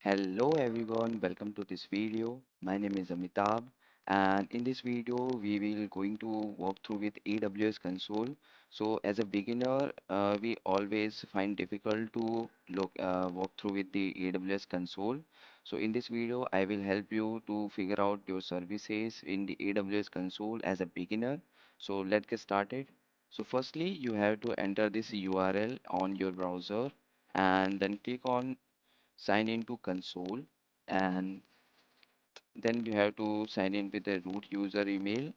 Hello everyone, welcome to this video. My name is Amitabh, and in this video we will going to walk through with AWS Console. So as a beginner, we always find difficult to walk through with the AWS Console. So in this video, I will help you to figure out your services in the AWS Console as a beginner. So let's get started. So firstly, you have to enter this URL on your browser and then click on sign into console, and then you have to sign in with a root user email,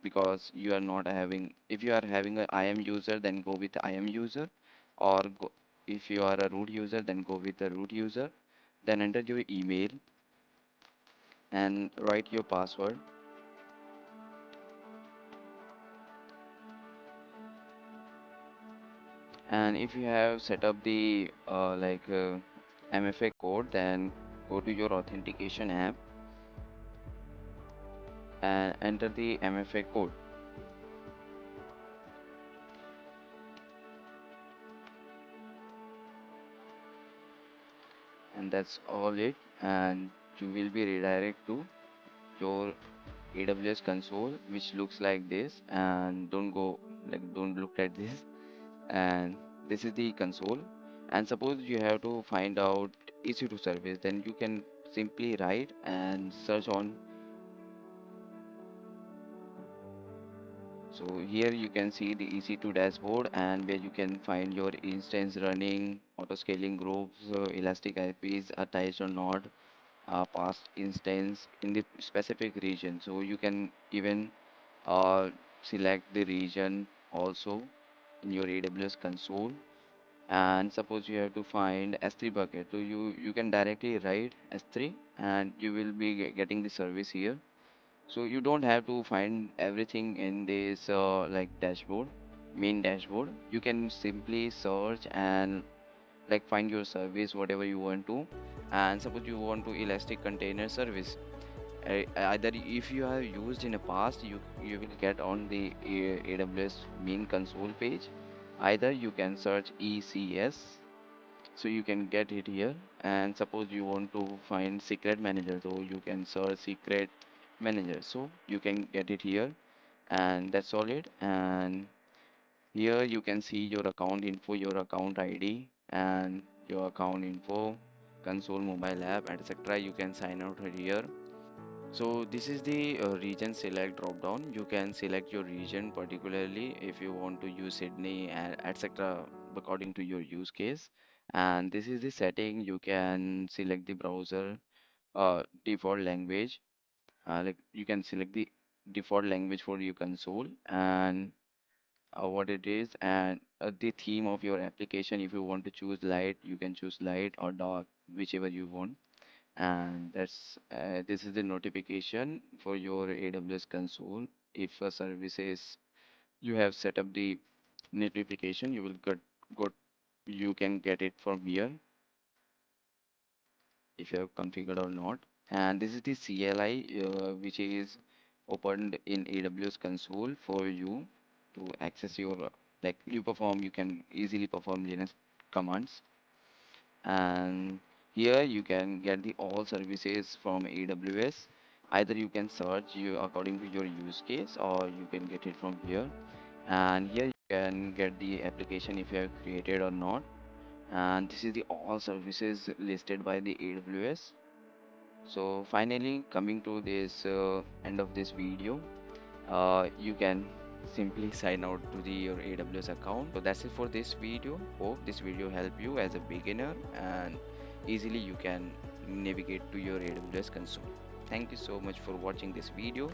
because you are not having, if you are having a IAM user, then go with IAM user, or if you are a root user, then go with the root user. Then enter your email and write your password. And if you have set up the MFA code, then go to your authentication app and enter the MFA code. And that's all it, and you will be redirected to your AWS console, which looks like this. And don't look at this. And this is the console. And suppose you have to find out EC2 service, then you can simply write and search on. So here you can see the EC2 dashboard, and where you can find your instance running, auto scaling groups, elastic IPs attached or not, past instance in the specific region. So you can even select the region also in your AWS console. And suppose you have to find S3 bucket, so you can directly write S3 and you will be getting the service here. So you don't have to find everything in this dashboard, main dashboard. You can simply search and find your service whatever you want to. And suppose you want to elastic container service, either if you have used in the past, you will get on the AWS main console page. Either you can search ECS, so you can get it here. And suppose you want to find secret manager, so you can search secret manager, so you can get it here. And that's all it. And here you can see your account info, your account ID, and your account info, console, mobile app, etc. You can sign out here. So this is the region select drop down. You can select your region, particularly if you want to use Sydney and etc. according to your use case. And this is the setting. You can select the browser default language. You can select the default language for your console, and what it is, and the theme of your application. If you want to choose light, you can choose light or dark, whichever you want. And that's this is the notification for your AWS console. If a service is, you have set up the notification, you will got you can get it from here if you have configured or not. And this is the CLI, which is opened in AWS console for you to access your you can easily perform Linux commands. And here you can get the all services from AWS. Either you can search you according to your use case, or you can get it from here. And here you can get the application if you have created or not. And this is the all services listed by the AWS. So finally, coming to this end of this video, you can simply sign out to your AWS account. So that's it for this video. Hope this video help you as a beginner, and easily you can navigate to your AWS console. Thank you so much for watching this video.